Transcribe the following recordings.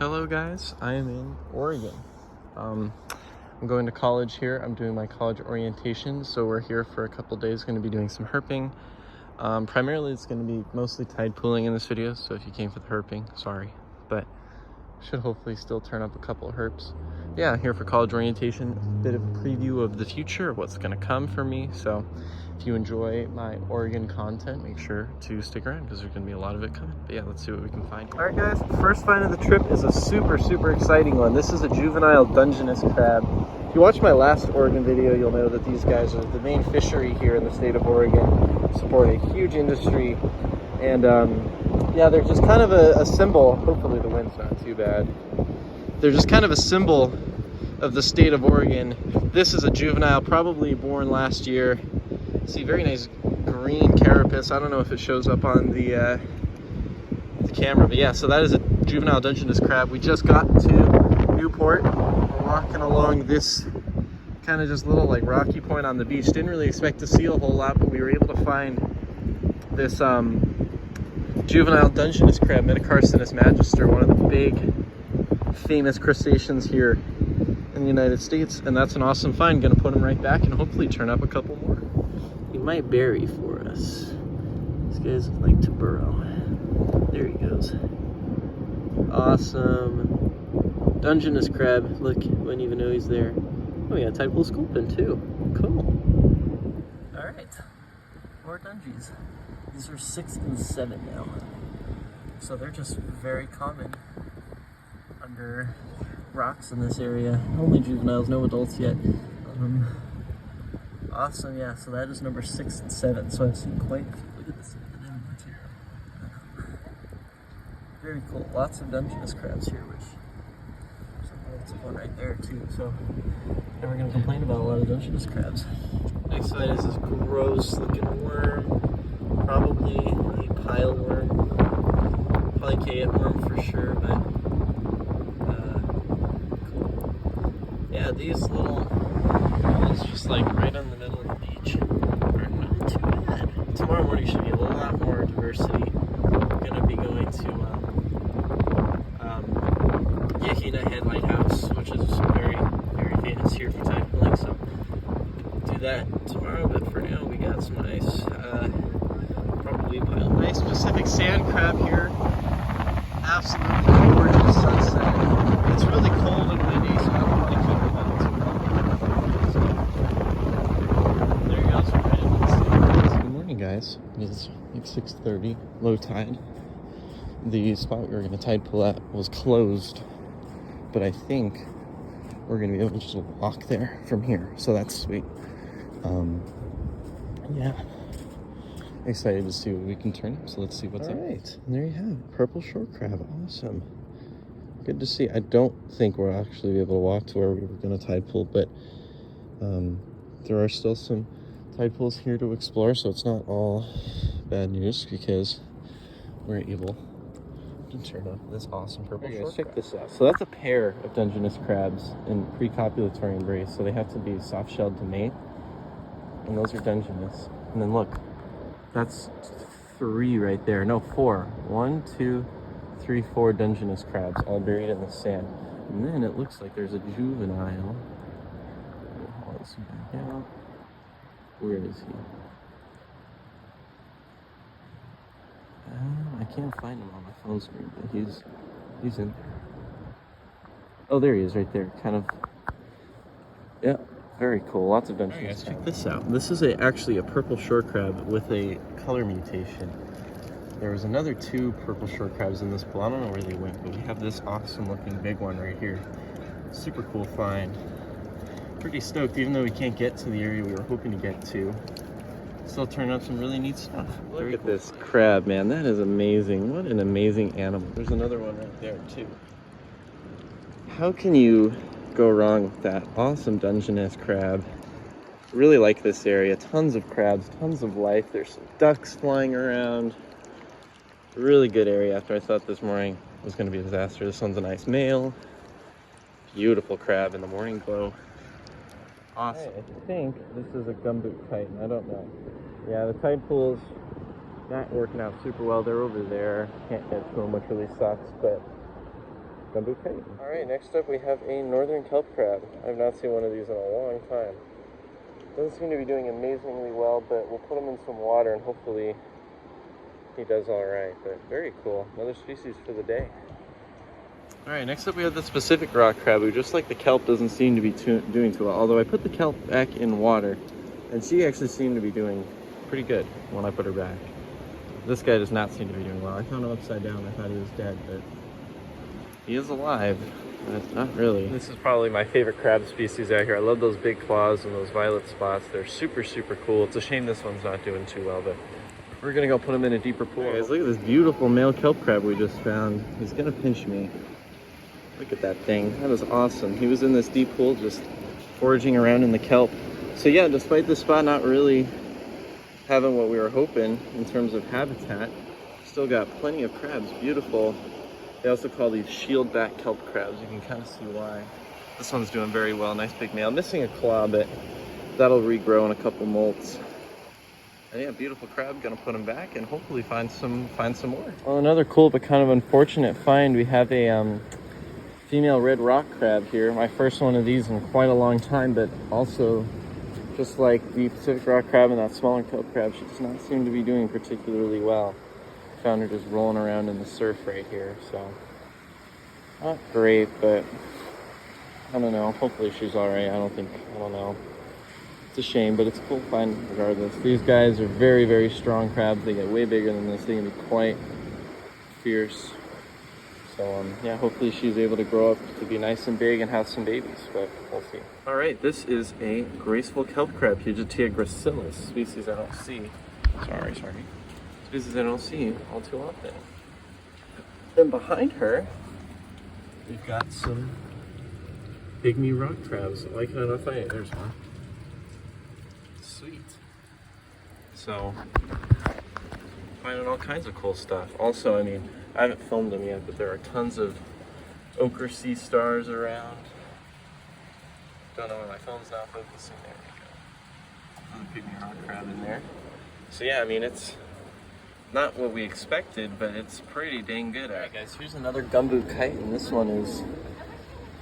Hello guys, I am in Oregon. I'm going to college here. I'm doing my college orientation, so we're here for a couple days. Going to be doing some herping. Primarily it's going to be mostly tide pooling in this video, so if you came for the herping, sorry, but should hopefully still turn up a couple of herps. Yeah, here for college orientation, a bit of a preview of the future, what's going to come for me. So if you enjoy my Oregon content, make sure to stick around because there's going to be a lot of it coming. But yeah, let's see what we can find. All right guys, first find of the trip is a super exciting one. This is a juvenile Dungeness crab. If you watch my last Oregon video, you'll know that these guys are the main fishery here in the state of Oregon, support a huge industry, and yeah, they're just kind of a symbol. Hopefully the wind's not too bad. They're just kind of a symbol of the state of Oregon. This is a juvenile, probably born last year. See, very nice green carapace. I don't know if it shows up on the camera, but yeah, so that is a juvenile Dungeness crab. We just got to Newport. We're walking along this kind of just little like rocky point on the beach. Didn't really expect to see a whole lot, but we were able to find this juvenile Dungeness crab, Metacarcinus magister, one of the big famous crustaceans here in the United States, and that's an awesome find. Gonna put him right back and hopefully turn up a couple more. He might bury for us. These guys like to burrow. There he goes. Awesome Dungeness crab. Look, wouldn't even know he's there. Oh yeah, tidepool sculpin too. Cool. All right, more Dungies. These are 6 and 7 now, so they're just very common under rocks in this area. Only juveniles, no adults yet. Awesome, yeah, so that is number 6 and 7. So I've seen quite a few. Look at this material. Very cool. Lots of Dungeness crabs here, which there's a one right there too. So never gonna complain about a lot of Dungeness crabs. Next side is this gross looking worm. Probably a pile worm. Probably K8 worm for sure, but yeah, these little ones just like right on the middle of the beach are not too bad. Tomorrow morning should be a lot more diversity. We're going to be going to Yahina Head Lighthouse, which is very famous here for tide pooling, so do that tomorrow. But for now, we got some nice, probably a nice Pacific sand crab here. Absolutely gorgeous sunset. It's really cold and windy, so I don't want to keep them out too long. There goes. Good morning, guys. It's like 6:30, low tide. The spot we were going to tide pool at was closed, but I think we're going to be able to just walk there from here, so that's sweet. Yeah. Excited to see what we can turn up, so let's see what's up. All right, and there you have it. Purple short crab. Awesome. Good to see. I don't think we'll actually be able to walk to where we were going to tide pool, but there are still some tide pools here to explore, so it's not all bad news because we're able to turn up this awesome purple short crab. Check this out. So that's a pair of Dungeness crabs in pre-copulatory embrace, so they have to be soft-shelled to mate, and those are Dungeness. And then look, that's 3 right there. No, 4. 1, 2, 3, 4 Dungeness crabs all buried in the sand. And then it looks like there's a juvenile. Haul this back out. Where is he? I can't find him on my phone screen, but he's in there. Oh, there he is right there. Kind of. Yeah. Very cool. Lots of Dungeness. Right, guys, check this out. This is actually a purple short crab with a color mutation. There was another 2 purple short crabs in this pool. I don't know where they went, but we have this awesome looking big one right here. Super cool find. Pretty stoked, even though we can't get to the area we were hoping to get to. Still turning up some really neat stuff. Look at this crab, man. That is amazing. What an amazing animal. There's another one right there too. How can you go wrong with that? Awesome Dungeness crab. Really like this area. Tons of crabs, tons of life. There's some ducks flying around. Really good area after I thought this morning was going to be a disaster. This one's a nice male. Beautiful crab in the morning glow. Awesome. Right, I think this is a gumboot titan. I don't know. Yeah, the tide pool's not working out super well. They're over there. Can't get to them, which really sucks, but gumbo chitin. All right, next up we have a northern kelp crab. I've not seen one of these in a long time. Doesn't seem to be doing amazingly well, but we'll put him in some water and hopefully he does all right. But very cool. Another species for the day. All right, next up we have the Pacific rock crab, who just like the kelp doesn't seem to be doing too well. Although I put the kelp back in water, and she actually seemed to be doing pretty good when I put her back. This guy does not seem to be doing well. I found him upside down. I thought he was dead, but he is alive. But not really. This is probably my favorite crab species out here. I love those big claws and those violet spots. They're super, super cool. It's a shame this one's not doing too well, but we're gonna go put him in a deeper pool. Hey guys, look at this beautiful male kelp crab we just found. He's gonna pinch me. Look at that thing. That is awesome. He was in this deep pool just foraging around in the kelp. So yeah, despite this spot not really having what we were hoping in terms of habitat, still got plenty of crabs. Beautiful. They also call these shield-back kelp crabs. You can kind of see why. This one's doing very well. Nice big male. Missing a claw, but that'll regrow in a couple molts. And yeah, beautiful crab. Gonna put him back and hopefully find some more. Well, another cool but kind of unfortunate find. We have a female red rock crab here. My first one of these in quite a long time, but also just like the Pacific rock crab and that smaller kelp crab, she does not seem to be doing particularly well. Found her just rolling around in the surf right here, so not great, but I don't know. Hopefully she's all right. I don't know. It's a shame, but it's a cool find regardless. These guys are very, very strong crabs. They get way bigger than this. They can be quite fierce. So yeah, hopefully she's able to grow up to be nice and big and have some babies, but we'll see. All right, this is a graceful kelp crab, Hugetia gracilis, species I don't see. Sorry. Species I don't see all too often. Then behind her, we've got some pygmy rock crabs. Why can I not find it? There's one. Sweet. So, finding all kinds of cool stuff. Also, I mean, I haven't filmed them yet, but there are tons of ochre sea stars around. Don't know where my phone's not focusing. There we go. Another pygmy rock crab in there. So yeah, I mean, it's not what we expected, but it's pretty dang good. Alright guys, here's another gumbo chitin. This one is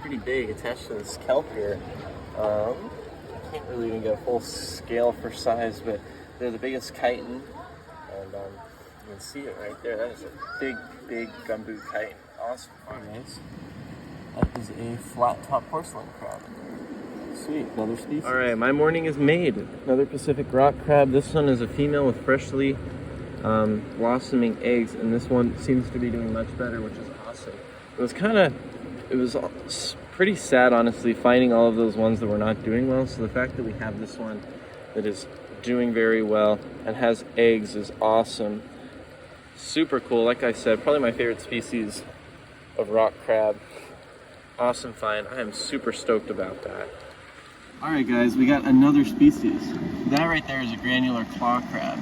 pretty big, attached to this kelp here. I can't really even get a full scale for size, but they're the biggest chitin, and you can see it right there. That is a big gumbo chitin. Awesome. Alright guys, that is a flat top porcelain crab. Sweet, another species. Alright, my morning is made. Another Pacific rock crab. This one is a female with freshly blossoming eggs, and this one seems to be doing much better, which is awesome. It was pretty sad, honestly, finding all of those ones that were not doing well. So the fact that we have this one that is doing very well and has eggs is awesome. Super cool. Like I said, probably my favorite species of rock crab. Awesome find. I am super stoked about that. All right, guys, we got another species. That right there is a granular claw crab.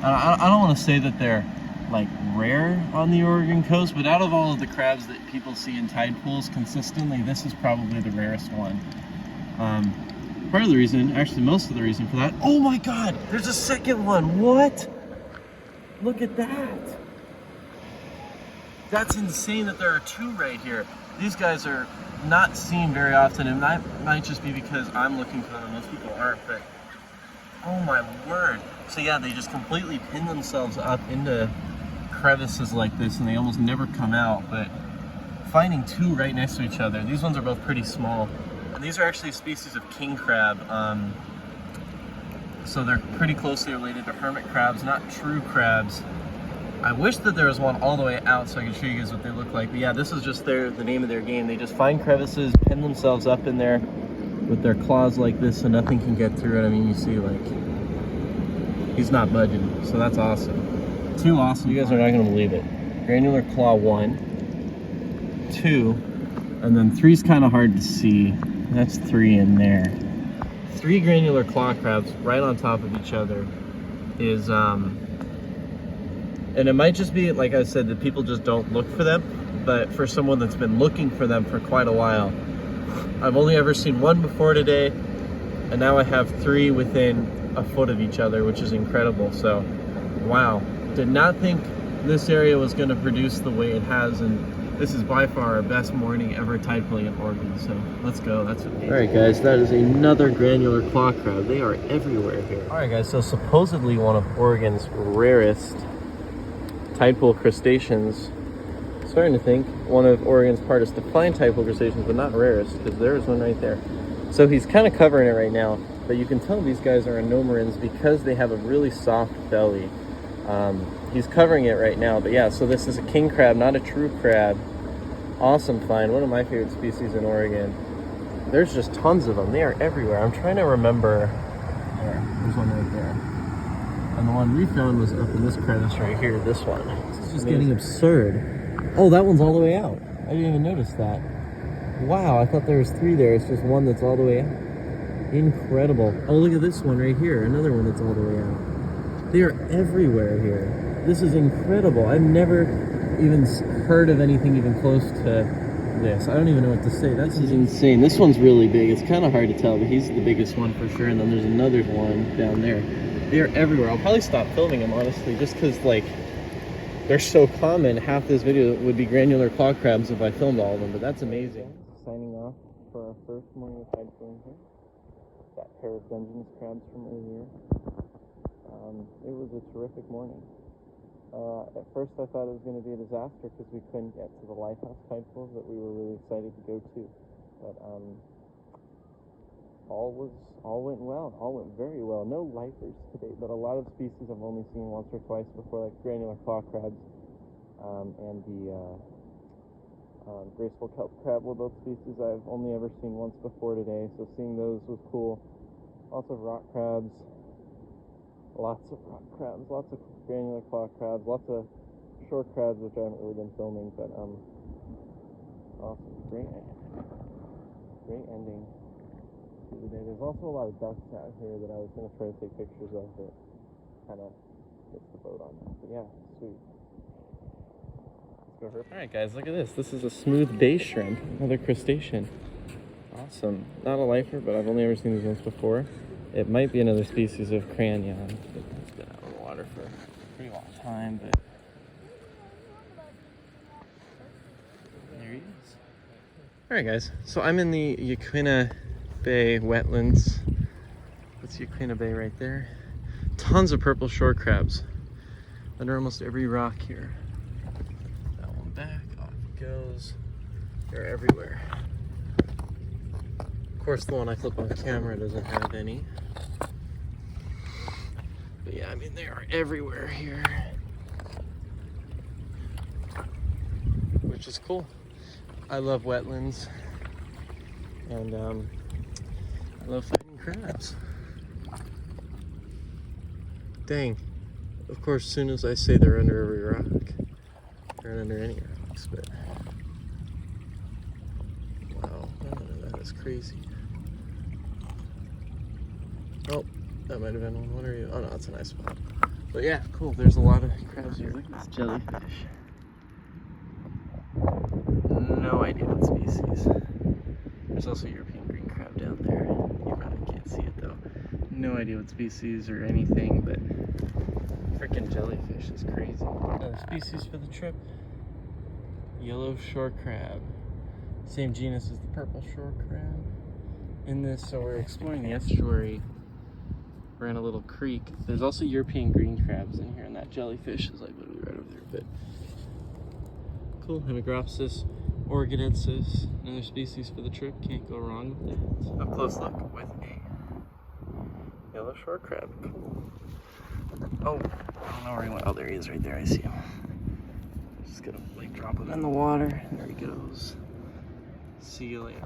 I don't want to say that they're like rare on the Oregon coast, but out of all of the crabs that people see in tide pools consistently, this is probably the rarest one. Part of the reason, actually most of the reason for that, oh my God, there's a second one. What? Look at that. That's insane that there are two right here. These guys are not seen very often, and that might just be because I'm looking for them and most people aren't, but oh my word. So yeah, they just completely pin themselves up into crevices like this and they almost never come out, but finding two right next to each other, these ones are both pretty small. And these are actually a species of king crab. So they're pretty closely related to hermit crabs, not true crabs. I wish that there was one all the way out so I could show you guys what they look like. But yeah, this is just the name of their game. They just find crevices, pin themselves up in there with their claws like this so nothing can get through it. I mean, you see, like, he's not budging, so that's awesome. Two awesome. You guys are not gonna believe it. Granular claw 1, 2, and then 3's kind of hard to see. That's 3 in there. 3 granular claw crabs right on top of each other is, and it might just be, like I said, that people just don't look for them, but for someone that's been looking for them for quite a while, I've only ever seen 1 before today, and now I have 3 within a foot of each other, which is incredible. So, wow. Did not think this area was going to produce the way it has, and This is by far our best morning ever tide pooling in Oregon, so let's go. That's amazing. All right, guys, that is another granular claw crab. They are everywhere here. All right, guys, so supposedly one of Oregon's rarest tide pool crustaceans. Starting to think one of Oregon's hardest to find tide pool crustaceans, but not rarest, because there's one right there. So he's kind of covering it right now, but you can tell these guys are anomarins because they have a really soft belly. He's covering it right now, but yeah, so this is a king crab, not a true crab. Awesome find, one of my favorite species in Oregon. There's just tons of them. They are everywhere. I'm trying to remember. There's one right there. And the one we found was up in this crevice right here, this one. This is just getting absurd. Oh, that one's all the way out. I didn't even notice that. Wow, I thought there was 3 there. It's just one that's all the way out. Incredible. Oh, look at this one right here. Another one that's all the way out. They are everywhere here. This is incredible. I've never even heard of anything even close to this. I don't even know what to say. This is insane. This one's really big. It's kind of hard to tell, but he's the biggest one for sure. And then there's another one down there. They are everywhere. I'll probably stop filming them, honestly, just because, like, they're so common. Half this video would be granular claw crabs if I filmed all of them, but that's amazing. Signing off for our first morning of tide pooling here. That pair of Dungeness crabs from earlier. It was a terrific morning. At first I thought it was going to be a disaster because we couldn't get to the lighthouse tide pools that we were really excited to go to. But all went well. All went very well. No lifers today, but a lot of species I've only seen once or twice before, like granular claw crabs and the graceful kelp crab were both species I've only ever seen once before today. So seeing those was cool. Lots of rock crabs. Lots of rock crabs, lots of granular claw crabs, lots of shore crabs, which I haven't really been filming, but awesome, great ending to the day. There's also a lot of ducks out here that I was going to try to take pictures of, but kind of missed the boat on that. But yeah, sweet. Let's go herp. All right, guys, look at this. This is a smooth bay shrimp, another crustacean. Awesome. Not a lifer, but I've only ever seen these ones before. It might be another species of crayon, but it's been out of the water for a pretty long time, but there he is. All right, guys, so I'm in the Yaquina Bay wetlands. That's Yaquina Bay right there. Tons of purple shore crabs under almost every rock here. That one back, off it goes. They're everywhere. Of course, the one I flip on camera doesn't have any. But yeah, I mean, they are everywhere here. Which is cool. I love wetlands. And I love finding crabs. Dang. Of course, as soon as I say they're under every rock, they're under any rocks, but wow, that is crazy. Oh, that might have been one. What are you? Oh no, it's a nice spot. But yeah, cool. There's a lot of crabs here. Look at this jellyfish. No idea what species. There's also European green crab down there. You probably can't see it though. No idea what species or anything, but freaking jellyfish is crazy. Another species for the trip. Yellow shore crab. Same genus as the purple shore crab. In this, so we're exploring the estuary. We're in a little creek. There's also European green crabs in here, and that jellyfish is like literally right over there. But cool. Hemigropsis oregonensis, another species for the trip. Can't go wrong with it. Up close look with a yellow shore crab. Cool. Oh, I don't know where he went. Oh, there he is right there. I see him. Just gonna like drop him in the water. There he goes. See you later.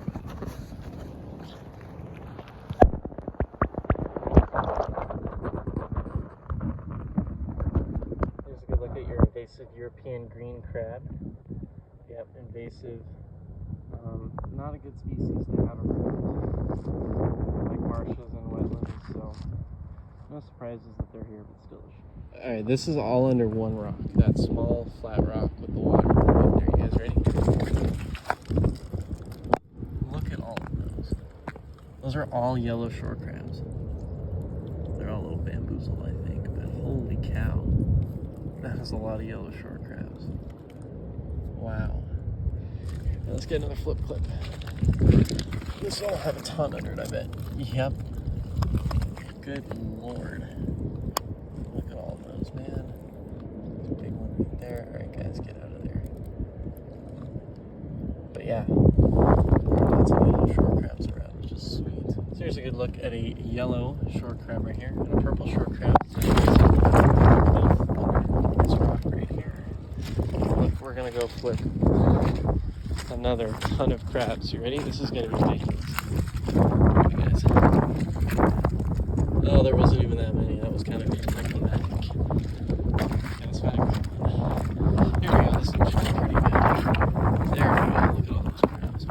Here's a good look at your invasive European green crab. Yep, invasive. Not a good species to have around, like marshes and wetlands, so no surprises that they're here, but still. Alright, this is all under one rock. That small flat rock with the water. Right there, you guys ready? Look at all of those. Those are all yellow shore crabs. They're all a little bamboozled, I think, but holy cow. That is a lot of yellow shore crabs. Wow. Let's get another flip clip. This will have a ton under it, I bet. Yep. Good lord. Look at all those, man. There's a big one right there. Alright guys, get out of there. But yeah, lots of little short crabs around, which is sweet. So here's a good look at a yellow short crab right here and a purple short crab. So this rock right here. Look, we're gonna go flip another ton of crabs. You ready? This is gonna be ridiculous. Guys. Oh, there wasn't even that many. That was kind of anticlimactic. That's fine. Here we go. This looks pretty good. There we go. Look at all those crabs.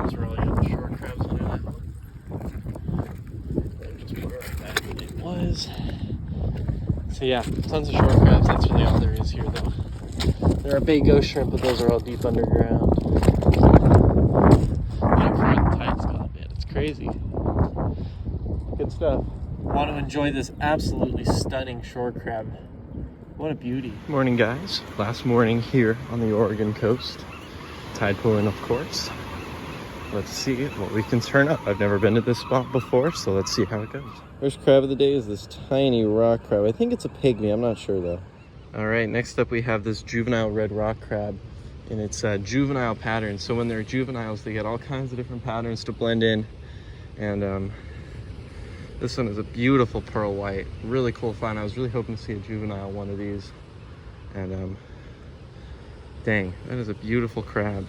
Those are all yellow short crabs under that one. Then just put it right back where it was. So yeah, tons of short crabs. That's really all there is here, though. There are bay ghost shrimp, but those are all deep underground. Look where the tide's gone, man. It's crazy. Good stuff. Want to enjoy this absolutely stunning short crab. What a beauty. Morning, guys. Last morning here on the Oregon coast. Tide pooling, of course. Let's see what we can turn up. I've never been to this spot before, so let's see how it goes. First crab of the day is this tiny rock crab. I think it's a pygmy. I'm not sure, though. All right, next up we have this juvenile red rock crab, and it's a juvenile pattern. So when they're juveniles, they get all kinds of different patterns to blend in. And this one is a beautiful pearl white, really cool find. I was really hoping to see a juvenile one of these. And dang, that is a beautiful crab.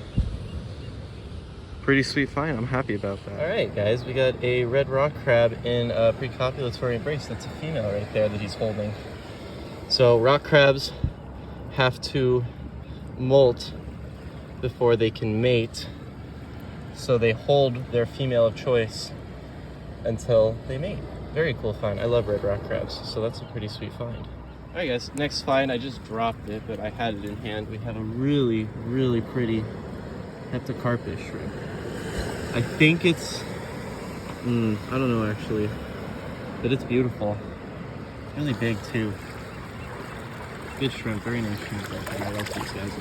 Pretty sweet find, I'm happy about that. All right, guys, we got a red rock crab in a precopulatory embrace. That's a female right there that he's holding. So rock crabs have to molt before they can mate. So they hold their female of choice until they mate. Very cool find. I love red rock crabs, so that's a pretty sweet find. All right, guys, next find, I just dropped it, but I had it in hand. We have a really, really pretty heptacarpus shrimp. I think it's, I don't know actually, but it's beautiful. Really big too. Good shrimp, very nice shrimp. I like these guys.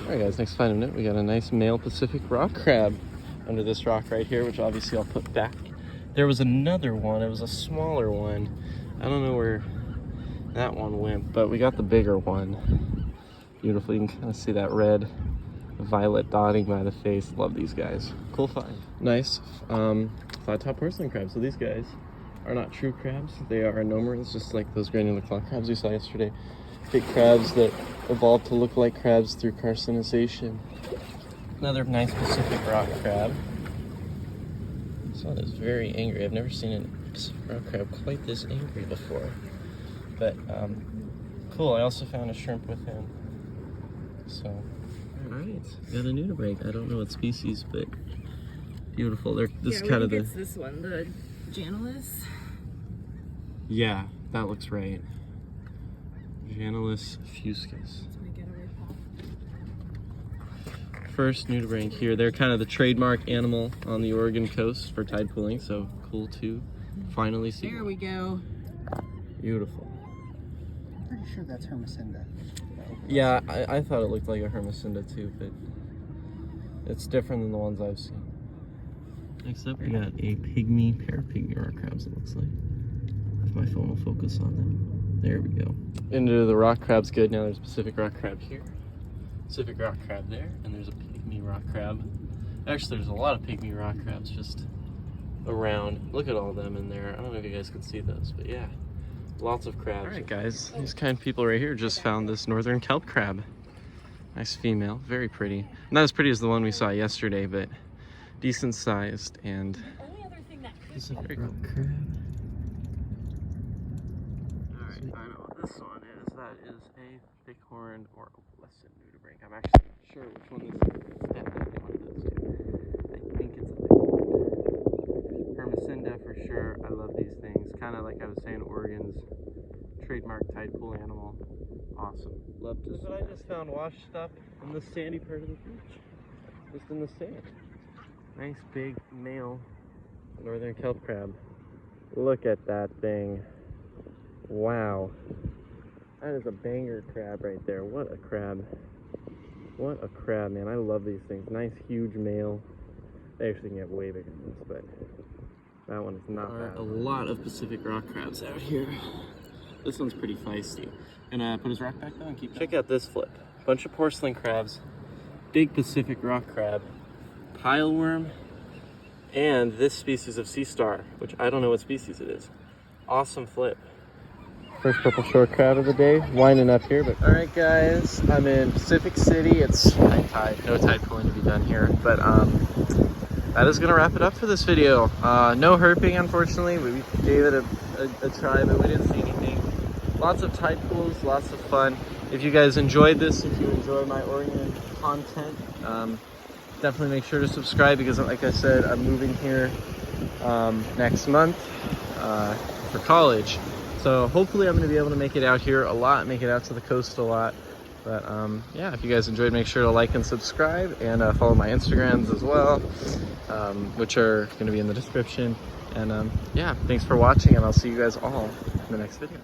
All right, guys, next find of note, we got a nice male Pacific rock crab under this rock right here, which obviously I'll put back. There was another one, it was a smaller one. I don't know where that one went, but we got the bigger one. Beautiful, you can kind of see that red violet dotting by the face. Love these guys. Cool find. Nice flat top porcelain crabs. So these guys are not true crabs. They are anomalous, just like those granular claw crabs we saw yesterday. Big crabs that evolved to look like crabs through carcinization. Another nice Pacific rock crab. This one is very angry. I've never seen a Pacific rock crab quite this angry before. But cool. I also found a shrimp with him. So, all right, got a nudibranch. I don't know what species, but beautiful. This is kind of the. It's this one, the Janilus. Yeah, that looks right. Janilus fuscus. First nudibranch here. They're kind of the trademark animal on the Oregon coast for tide pooling, so cool to finally see. There we go. Beautiful. I'm pretty sure that's Hermacinda. Yeah, I thought it looked like a Hermacinda too, but it's different than the ones I've seen. Next up, we got a pygmy, pair of pygmy rock crabs, it looks like. If my phone will focus on them. There we go. Into the rock crab's good. Now there's a Pacific rock crab here. Pacific rock crab there, and there's a pygmy rock crab. Actually, there's a lot of pygmy rock crabs just around. Look at all of them in there. I don't know if you guys can see those, but yeah. Lots of crabs. All right, guys, these kind of people right here just found this northern kelp crab. Nice female, very pretty. Not as pretty as the one we saw yesterday, but decent sized and Pacific rock crab. All right, I know what this one is. That is a bighorn or opalescent nudibranch. I'm actually not sure which one this is. It's definitely one of those two. I think it's a bighorn. Hermacinda for sure. I love these things. Kind of like I was saying, Oregon's trademark tide pool animal. Awesome. Love to see. What I just found washed up in the sandy part of the beach. Just in the sand. Nice big male northern kelp crab. Look at that thing. Wow. That is a banger crab right there. What a crab. What a crab, man. I love these things. Nice, huge male. They actually can get way bigger than this, but that one is not bad. A lot of Pacific rock crabs out here. This one's pretty feisty. Gonna put his rock back though and keep going. Check out this flip. Bunch of porcelain crabs, big Pacific rock crab, pileworm, and this species of sea star, which I don't know what species it is. Awesome flip. First purple shore crab of the day, winding up here. But all right, guys, I'm in Pacific City. It's high tide, no tide pooling to be done here. But that is gonna wrap it up for this video. No herping, unfortunately. We gave it a try, but we didn't see anything. Lots of tide pools, lots of fun. If you guys enjoyed this, if you enjoy my Oregon content, definitely make sure to subscribe because, like I said, I'm moving here next month for college. So hopefully I'm going to be able to make it out here a lot, make it out to the coast a lot. But yeah, if you guys enjoyed, make sure to like and subscribe, and follow my Instagrams as well, which are going to be in the description. And yeah, thanks for watching, and I'll see you guys all in the next video.